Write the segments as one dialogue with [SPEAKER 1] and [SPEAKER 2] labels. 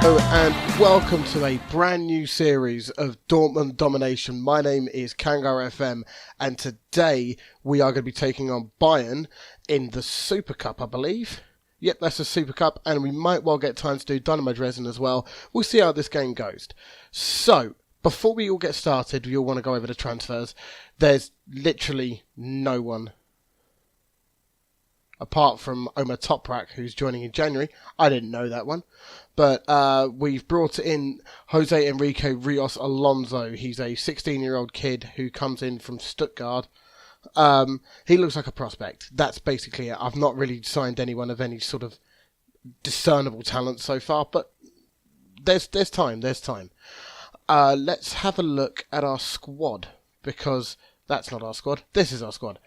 [SPEAKER 1] And welcome to a brand new series of Dortmund Domination. My name is KangarFM, and today we are going to be taking on Bayern in the Super Cup, I believe. Yep, that's the Super Cup, and we might well get time to do Dynamo Dresden as well. We'll see how this game goes. So, before we all get started, we all want to go over the transfers. There's literally no one apart from Omar Toprak, who's joining in January. I didn't know that one. But we've brought in Jose Enrique Rios Alonso. He's a 16-year-old kid who comes in from Stuttgart. He looks like a prospect. That's basically it. I've not really signed anyone of any sort of discernible talent so far, but there's time. Let's have a look at our squad, because that's not our squad. This is our squad.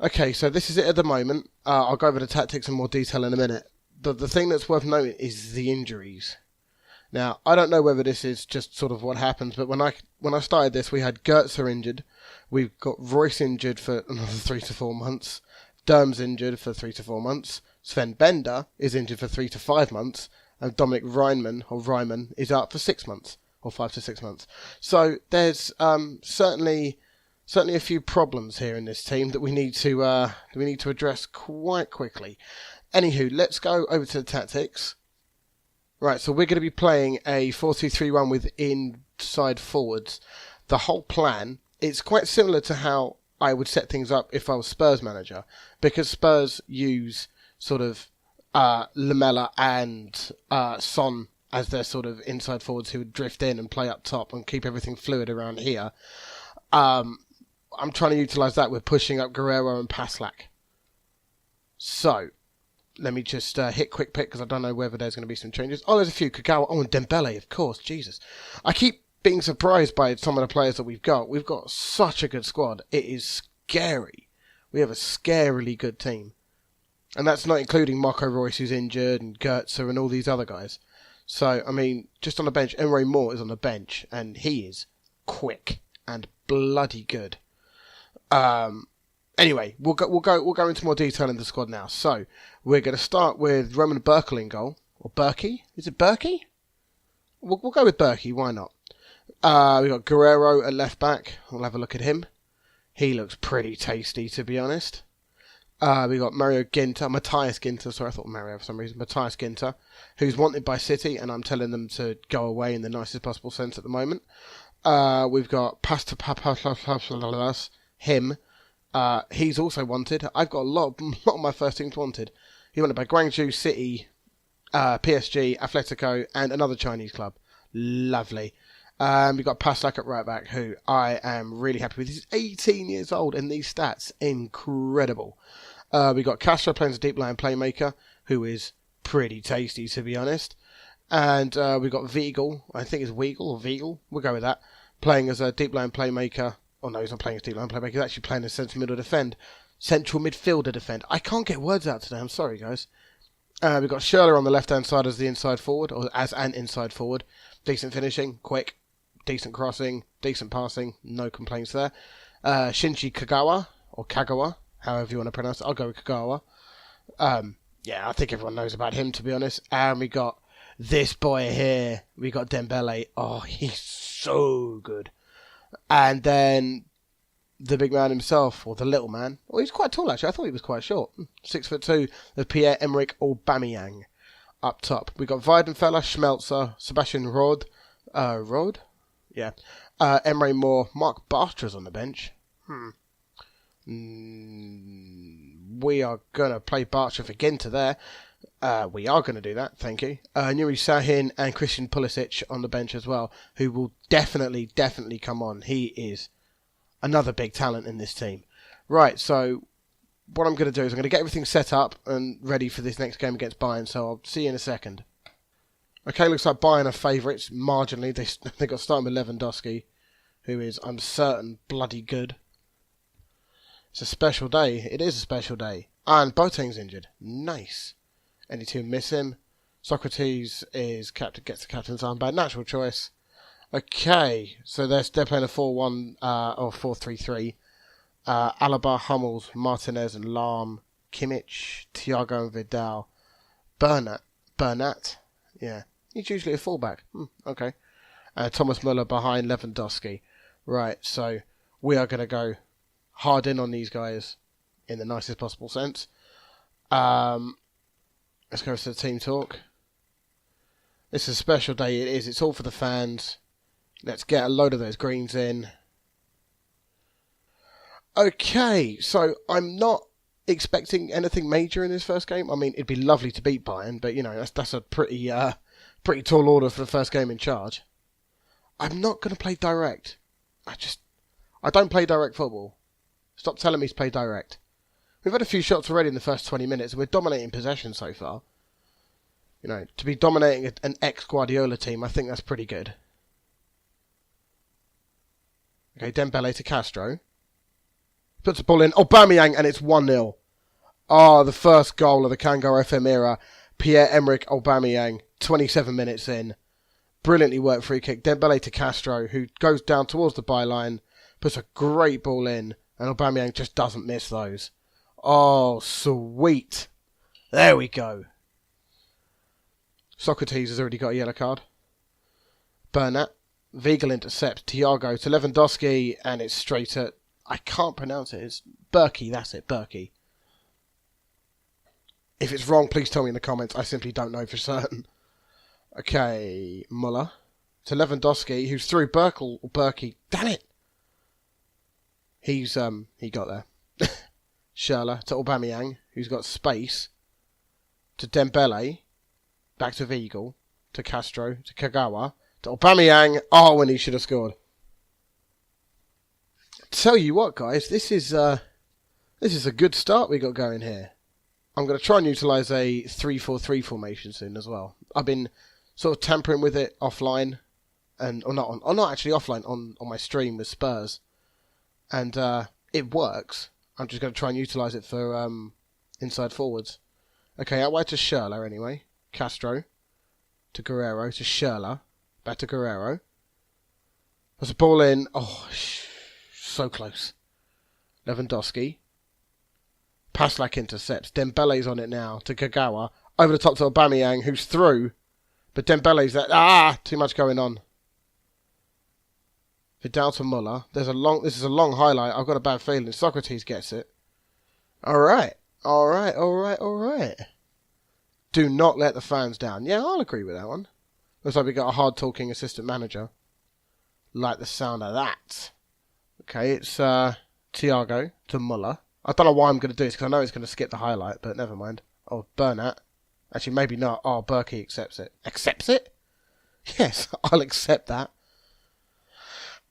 [SPEAKER 1] Okay, so this is it at the moment. I'll go over the tactics in more detail in a minute. The thing that's worth noting is the injuries. Now, I don't know whether this is just sort of what happens, but when I started this, we had Goetze injured. We've got Royce injured for another 3 to 4 months. Derm's injured for 3 to 4 months. Sven Bender is injured for 3 to 5 months. And Dominic Reimann is out for 6 months, or 5 to 6 months. So there's certainly a few problems here in this team that we need to address quite quickly. Anywho, let's go over to the tactics. Right, so we're going to be playing a 4-2-3-1 with inside forwards. The whole plan, it's quite similar to how I would set things up if I was Spurs manager, because Spurs use sort of Lamela and Son as their sort of inside forwards who would drift in and play up top and keep everything fluid around here. I'm trying to utilise that with pushing up Guerrero and Paslak. So, let me just hit quick pick, because I don't know whether there's going to be some changes. Oh, there's a few. Kagawa. Oh, and Dembele, of course. Jesus. I keep being surprised by some of the players that we've got. We've got such a good squad. It is scary. We have a scarily good team. And that's not including Marco Reus, who's injured, and Goetze, and all these other guys. So, I mean, just on the bench, Emre Moore is on the bench, and he is quick and bloody good. Anyway, we'll go into more detail in the squad now. So, we're going to start with Roman Berkel in goal. Or Berkey? Is it Berkey? We'll go with Berkey, why not? We've got Guerrero at left back. We'll have a look at him. He looks pretty tasty, to be honest. We've got Matthias Ginter, sorry, I thought Mario for some reason. Matthias Ginter, who's wanted by City, and I'm telling them to go away in the nicest possible sense at the moment. We've got him. He's also wanted. I've got a lot of my first teams wanted. He wanted by Guangzhou, City, PSG, Atletico, and another Chinese club. Lovely. We've got Paslak at right back, who I am really happy with. He's 18 years old, and these stats, incredible. We've got Castro playing as a deep line playmaker, who is pretty tasty, to be honest. And we've got Weigl, I think it's Weigl or Weigl, we'll go with that, playing as a deep line playmaker. Oh no, he's not playing as deep line playmaker, he's actually playing as central midfielder defend. I can't get words out today, I'm sorry guys. We've got Schürrle on the left hand side as the inside forward, or as an inside forward. Decent finishing, quick, decent crossing, decent passing, no complaints there. Shinji Kagawa, or Kagawa, however you want to pronounce it, I'll go with Kagawa. Yeah, I think everyone knows about him, to be honest. And we got this boy here, we got Dembele. Oh, he's so good. And then the big man himself, or the little man. Oh, he's quite tall actually. I thought he was quite short. 6'2", of Pierre-Emerick Aubameyang up top. We got Weidenfeller, Schmelzer, Sebastian Rode. Yeah. Emre Moore, Mark Bartra's on the bench. We are going to play Bartra for Ginter there. We are going to do that, thank you. Nuri Sahin and Christian Pulisic on the bench as well, who will definitely come on. He is another big talent in this team. Right, so what I'm going to do is I'm going to get everything set up and ready for this next game against Bayern, so I'll see you in a second. Okay, looks like Bayern are favourites, marginally. They got starting with Lewandowski, who is, I'm certain, bloody good. It's a special day. It is a special day. And Boateng's injured. Nice. Any two miss him. Socrates gets the captain's armband. Natural choice. Okay, so they're playing a 4-1 or 4-3-3. Alaba, Hummels, Martinez and Lahm, Kimmich, Thiago and Vidal. Bernat. Yeah. He's usually a fullback. Okay. Thomas Muller behind Lewandowski. Right, so we are going to go hard in on these guys in the nicest possible sense. Let's go to the team talk. This is a special day. It is. It's all for the fans. Let's get a load of those greens in. Okay, so I'm not expecting anything major in this first game. I mean, it'd be lovely to beat Bayern, but, you know, that's a pretty tall order for the first game in charge. I'm not going to play direct. I don't play direct football. Stop telling me to play direct. We've had a few shots already in the first 20 minutes, and we're dominating possession so far. You know, to be dominating an ex-Guardiola team, I think that's pretty good. Okay, Dembele to Castro. Puts the ball in. Aubameyang, and it's 1-0. The first goal of the KangarFM era. Pierre-Emerick Aubameyang, 27 minutes in. Brilliantly worked free kick. Dembele to Castro, who goes down towards the byline, puts a great ball in, and Aubameyang just doesn't miss those. Oh, sweet. There we go. Socrates has already got a yellow card. Bernat. Weigl intercepts. Thiago to Lewandowski, and it's straight at... I can't pronounce it. It's Berkey. That's it, Berkey. If it's wrong, please tell me in the comments. I simply don't know for certain. Okay, Muller to Lewandowski, who's through Berkey. Damn it! He got there. Schürrle to Aubameyang, who's got space. To Dembele. Back to Weigl. To Castro. To Kagawa. To Aubameyang. Oh, and he should have scored. Tell you what, guys, this is a good start we got going here. I'm going to try and utilise a 3-4-3 formation soon as well. I've been sort of tampering with it offline, not actually offline on my stream with Spurs, and it works. I'm just going to try and utilise it for inside forwards. Okay, out wide to Schürrle anyway. Castro to Guerrero to Schürrle. Back to Guerrero. There's a ball in. Oh, so close. Lewandowski. Paslak intercepts. Dembele's on it now to Kagawa. Over the top to Aubameyang, who's through. But Dembele's there. Too much going on. Vidal to Muller. This is a long highlight. I've got a bad feeling. Socrates gets it. Alright. Do not let the fans down. Yeah, I'll agree with that one. Looks like we got a hard-talking assistant manager. Like the sound of that. Okay, it's Thiago to Muller. I don't know why I'm going to do this, because I know it's going to skip the highlight, but never mind. Oh, Bernat. Actually, maybe not. Oh, Berkey accepts it. Accepts it? Yes, I'll accept that.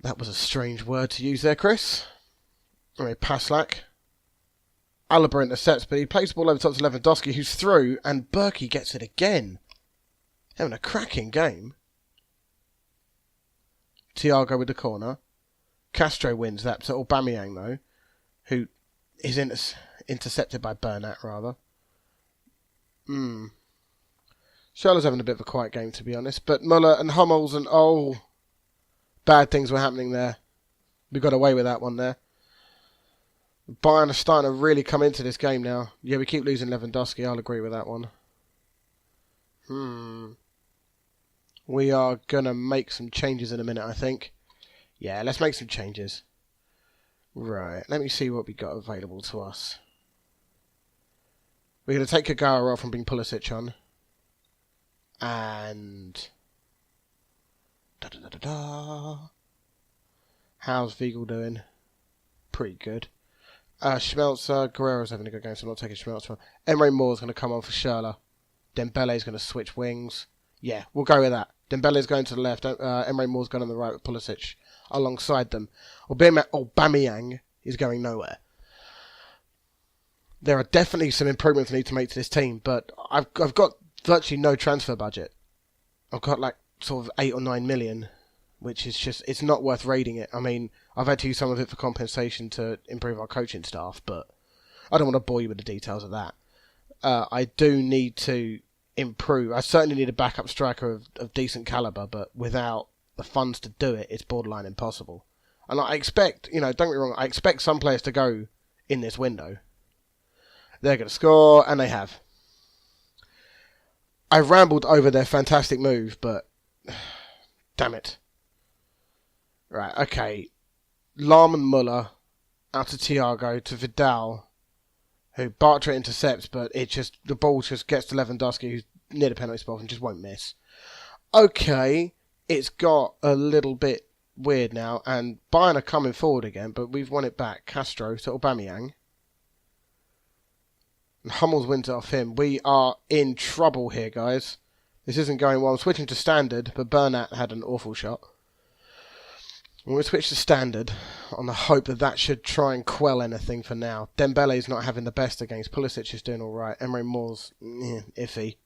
[SPEAKER 1] That was a strange word to use there, Chris. Anyway, Paslak. Alaba intercepts, but he plays the ball over top to Lewandowski, who's through, and Berkey gets it again. Having a cracking game. Thiago with the corner. Castro wins that to Aubameyang, though, who is intercepted by Bernat, rather. Schürrle's having a bit of a quiet game, to be honest. But Muller and Hummels and... Oh, bad things were happening there. We got away with that one there. Bayern are starting to really come into this game now. Yeah, we keep losing Lewandowski. I'll agree with that one. We are going to make some changes in a minute, I think. Yeah, let's make some changes. Right, let me see what we got available to us. We're going to take Kagawa off and bring Pulisic on. And... How's Weigl doing? Pretty good. Schmelzer, Guerrero's having a good game, so I'm not taking Schmelzer. Emre Moore's going to come on for Schürrle. Dembele's going to switch wings. Yeah, we'll go with that. Dembele's going to the left. Emre Moore's going on the right with Pulisic alongside them. Aubameyang is going nowhere. There are definitely some improvements I need to make to this team, but I've got virtually no transfer budget. I've got like sort of 8 or 9 million, which is just, it's not worth raiding it. I mean, I've had to use some of it for compensation to improve our coaching staff, but I don't want to bore you with the details of that. I do need to improve. I certainly need a backup striker of decent calibre, but without the funds to do it, it's borderline impossible. And I expect, don't get me wrong, I expect some players to go in this window. They're going to score, and they have. I rambled over their fantastic move, but damn it. Right, okay. Lahm and Muller out to Thiago to Vidal, who Bartra intercepts, but the ball just gets to Lewandowski, who's near the penalty spot and just won't miss. Okay, it's got a little bit weird now, and Bayern are coming forward again, but we've won it back. Castro to Aubameyang. And Hummels wins it off him. We are in trouble here, guys. This isn't going well. I'm switching to standard, but Bernat had an awful shot. We're going to switch to standard on the hope that should try and quell anything for now. Dembele's not having the best against. Pulisic is doing all right. Emre Moore's iffy.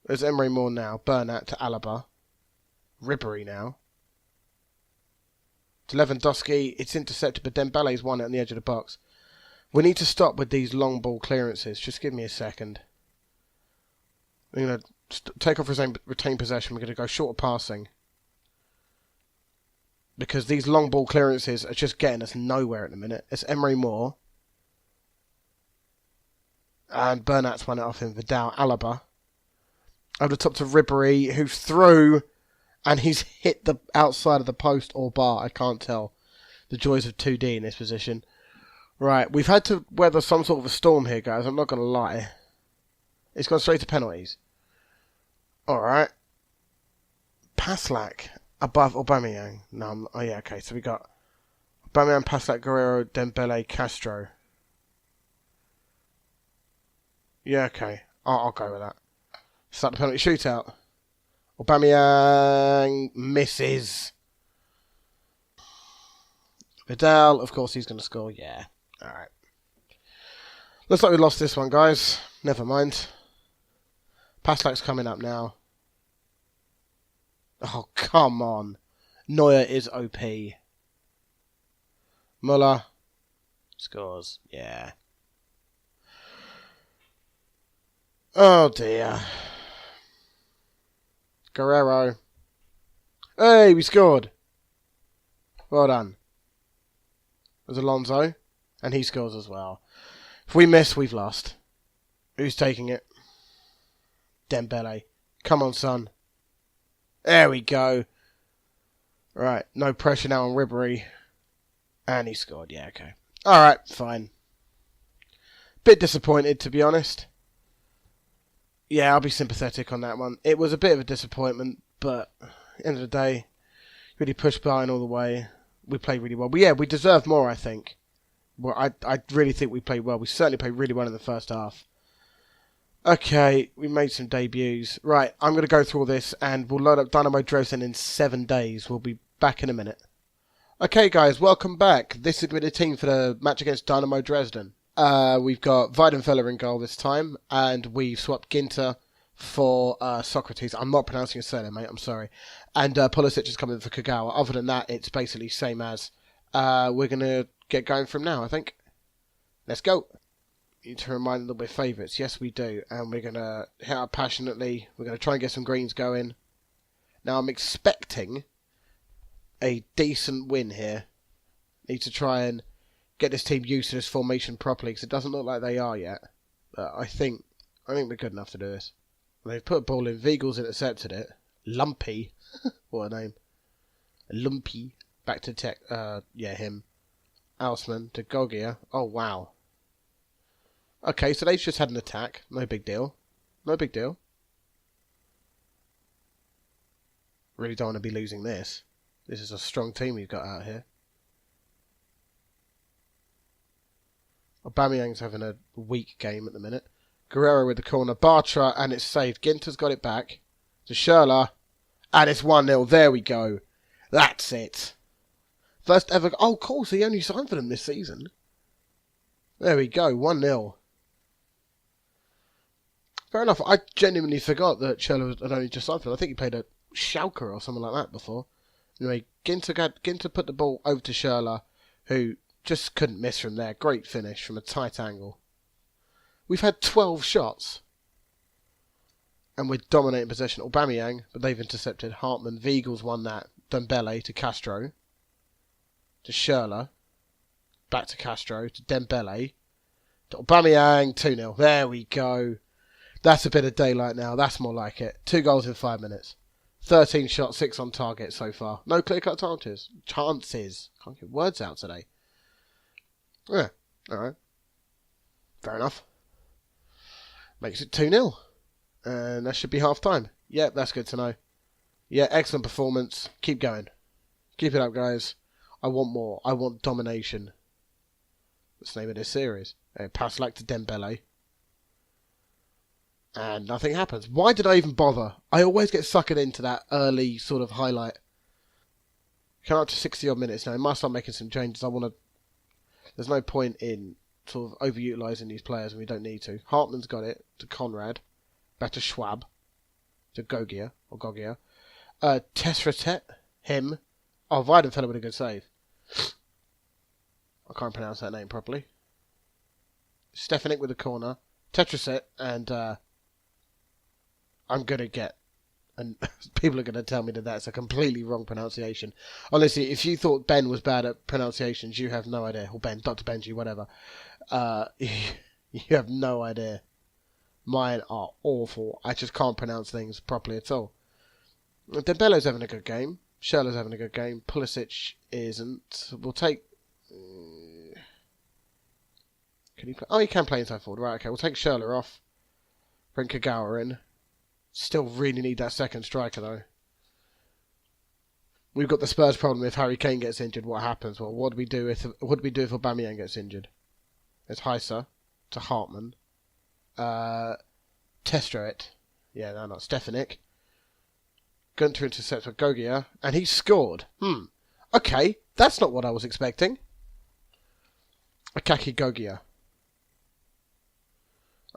[SPEAKER 1] There's Emre Moore now. Bernat to Alaba. Ribery now. To Lewandowski. It's intercepted, but Dembele's won it on the edge of the box. We need to stop with these long ball clearances. Just give me a second. We're going to take off retain possession. We're going to go shorter passing. Because these long ball clearances are just getting us nowhere at the minute. It's Emre Moore. And Bernat's won it off him. Vidal, Alaba. Over the top to Ribery, who's through. And he's hit the outside of the post or bar. I can't tell. The joys of 2D in this position. Right, we've had to weather some sort of a storm here, guys. I'm not going to lie. It's gone straight to penalties. Alright. Paslak above Aubameyang. No, oh yeah, okay. So we got Aubameyang, Paslak, Guerrero, Dembele, Castro. Yeah, okay. I'll go with that. Start the penalty shootout. Aubameyang misses. Vidal, of course, he's going to score. Yeah. Alright. Looks like we lost this one, guys. Never mind. Paslak's coming up now. Oh, come on. Neuer is OP. Muller scores. Yeah. Oh, dear. Guerrero. Hey, we scored. Well done. There's Alonso. And he scores as well. If we miss, we've lost. Who's taking it? Dembele. Come on, son. There we go. Right, no pressure now on Ribery. And he scored, yeah, okay. Alright, fine. Bit disappointed, to be honest. Yeah, I'll be sympathetic on that one. It was a bit of a disappointment, but at the end of the day, really pushed Bayern all the way. We played really well. But yeah, we deserve more, I think. Well, I really think we played well. We certainly played really well in the first half. Okay, we made some debuts. Right, I'm going to go through all this and we'll load up Dynamo Dresden in 7 days. We'll be back in a minute. Okay, guys, welcome back. This is going to be the team for the match against Dynamo Dresden. We've got Weidenfeller in goal this time and we've swapped Ginter for Socrates. I'm not pronouncing his surname, mate. I'm sorry. And Pulisic is coming for Kagawa. Other than that, it's basically same as. We're going to get going from now, I think. Let's go. Need to remind them that we're favourites. Yes, we do. And we're going to hit up passionately. We're going to try and get some greens going. Now, I'm expecting a decent win here. Need to try and get this team used to this formation properly because it doesn't look like they are yet. But I think we're good enough to do this. They've put a ball in. Weigls intercepted it. Lumpy. What a name. Lumpy. Back to Tech. Him. Ausman to Gogia. Oh, wow. Okay, so they've just had an attack. No big deal. No big deal. Really don't want to be losing this. This is a strong team we've got out here. Aubameyang's having a weak game at the minute. Guerrero with the corner. Bartra, and it's saved. Ginter's got it back. To Schürrle. And it's 1-0. There we go. That's it. First ever... Oh, cool. So he only signed for them this season. There we go. 1-0. Fair enough. I genuinely forgot that Schürrle had only just signed for them. I think he played at Schalke or something like that before. Anyway, Ginter put the ball over to Schürrle, who just couldn't miss from there. Great finish from a tight angle. We've had 12 shots. And we're dominating possession. Aubameyang, but they've intercepted. Hartmann. Weigls won that. Dembele to Castro. To Schürrle. Back to Castro. To Dembele. To Aubameyang. 2-0. There we go. That's a bit of daylight now. That's more like it. 2 goals in 5 minutes. 13 shots, 6 on target so far. No clear-cut chances. Can't get words out today. Yeah, alright. Fair enough. Makes it 2-0. And that should be half-time. Yep, that's good to know. Yeah, excellent performance. Keep going. Keep it up, guys. I want more. I want domination. That's the name of this series. Pass like to Dembele. And nothing happens. Why did I even bother? I always get suckered into that early sort of highlight. Come up to 60 odd minutes now. I must start making some changes. There's no point in sort of overutilising these players when we don't need to. Hartman's got it to Conrad. Back to Schwab. To Gogia. Tesretet. Him. Oh, Weidenfeller with a good save. I can't pronounce that name properly. Stefanik with the corner. Tetraset and I'm going to get... And people are going to tell me that that's a completely wrong pronunciation. Honestly, if you thought Ben was bad at pronunciations, you have no idea. Or Ben, Dr. Benji, whatever. You have no idea. Mine are awful. I just can't pronounce things properly at all. Dembele's having a good game. Schürrle's having a good game. Pulisic isn't. We'll take... Can he play? Oh, he can play inside forward. Right, okay. We'll take Schürrle off. Bring Kagawa in. Still really need that second striker, though. We've got the Spurs problem. If Harry Kane gets injured, what happens? Well, what do we do if Aubameyang gets injured? It's Heiser to Hartman. Testroet. Yeah, no, not Stefanik. Gunter intercepts with Gogia, and he scored. Okay, that's not what I was expecting. Akaki Gogia.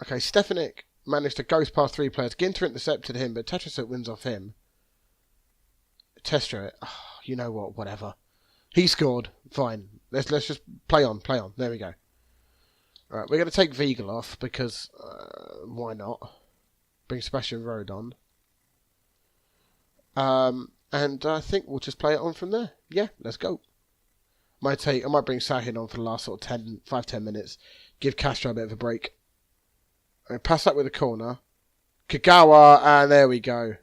[SPEAKER 1] Okay, Stefanik managed to ghost past 3 players. Ginter intercepted him, but Tetraset wins off him. Testroet. Oh, you know what? Whatever. He scored. Fine. Let's just play on. There we go. Alright, we're going to take Weigl off because why not? Bring Sebastian Rode on. And I think we'll just play it on from there. Yeah, let's go. I might bring Sahin on for the last sort of 5-10 minutes. Give Castro a bit of a break. Pass that with a corner. Kagawa, and there we go.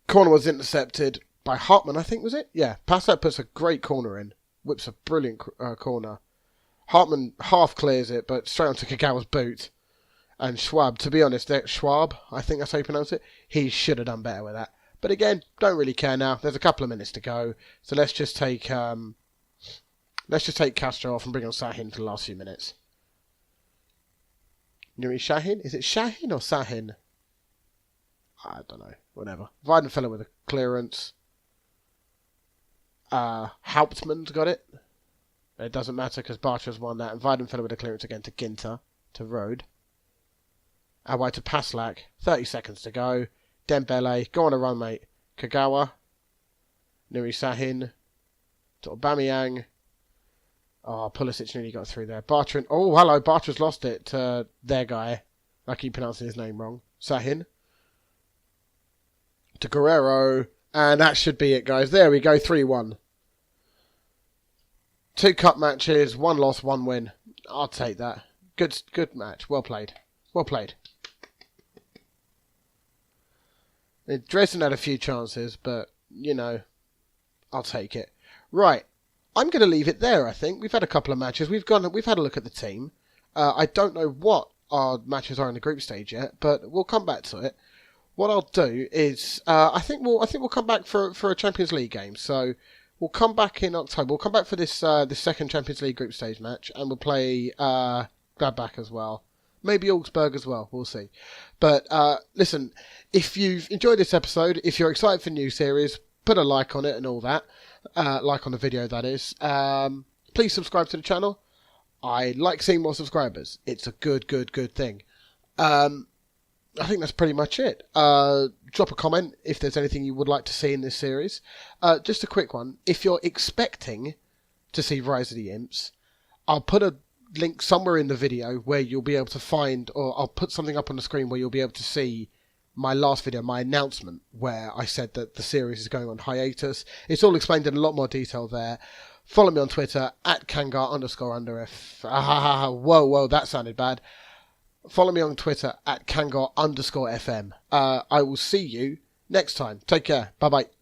[SPEAKER 1] Corner was intercepted by Hartman, I think, was it? Yeah, pass that puts a great corner in. Whips a brilliant corner. Hartman half clears it, but straight onto Kagawa's boot. And Schwab, to be honest, Schwab, I think that's how you pronounce it, he should have done better with that. But again, don't really care now. There's a couple of minutes to go. So let's just take Castro off and bring on Sahin for the last few minutes. Nuri Sahin? Is it Sahin or Sahin? I don't know. Whatever. Weidenfeller with a clearance. Hauptmann's got it. It doesn't matter because Bartra's won that. And Weidenfeller with a clearance again to Ginter. To Rode. Away to Paslak. 30 seconds to go. Dembele. Go on a run, mate. Kagawa. Nuri Sahin. To Aubameyang. Oh, Pulisic nearly got through there. Bartra. Oh, hello. Bartra's lost it to their guy. I keep pronouncing his name wrong. Sahin. To Guerrero. And that should be it, guys. There we go. 3-1. 2 cup matches. 1 loss, 1 win. I'll take that. Good match. Well played. Dresden had a few chances, but, you know, I'll take it. Right. I'm going to leave it there, I think. We've had a couple of matches. We've had a look at the team. I don't know what our matches are in the group stage yet, but we'll come back to it. What I'll do is, I think we'll come back for a Champions League game. So we'll come back in October. We'll come back for this second Champions League group stage match, and we'll play Gladbach as well. Maybe Augsburg as well. We'll see. But listen, if you've enjoyed this episode, if you're excited for new series, put a like on it and all that. Like on the video, that is. Please subscribe to the channel. I like seeing more subscribers. It's a good thing. I think that's pretty much it. Drop a comment if there's anything you would like to see in this series. Just a quick one. If you're expecting to see Rise of the Imps, I'll put a link somewhere in the video where you'll be able to find, or I'll put something up on the screen where you'll be able to see my last video, my announcement, where I said that the series is going on hiatus. It's all explained in a lot more detail there. Follow me on Twitter, @Kangar__F. Whoa, that sounded bad. Follow me on Twitter at Kangar_FM. I will see you next time. Take care. Bye bye.